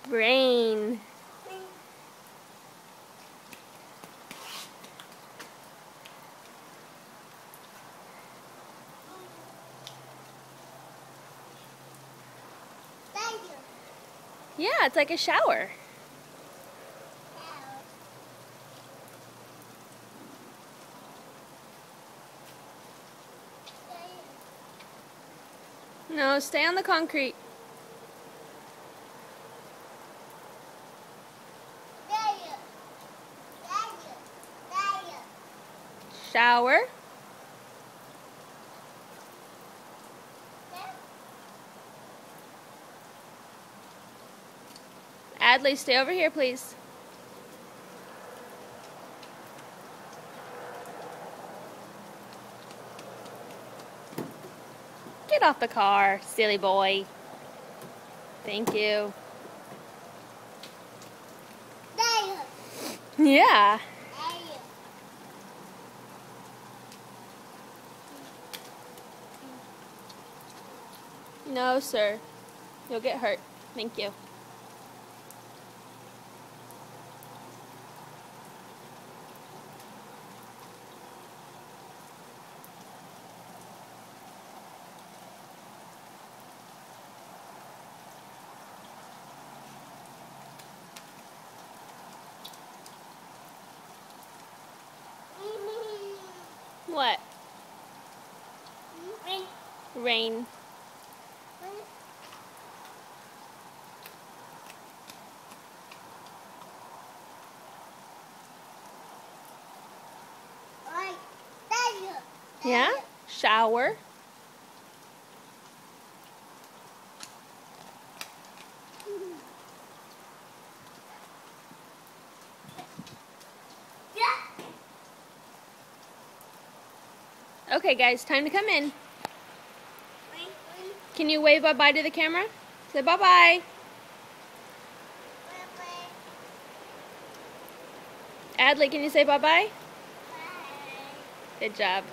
Rain. Yeah, it's like a shower. No, stay on the concrete. Shower. Adley, stay over here, please. Get off the car, silly boy. Thank you. Yeah. No, sir. You'll get hurt. Thank you. What? Rain. Yeah? Shower. Okay, guys, time to come in. Can you wave bye-bye to the camera? Say bye-bye. Adley, can you say bye-bye? Good job.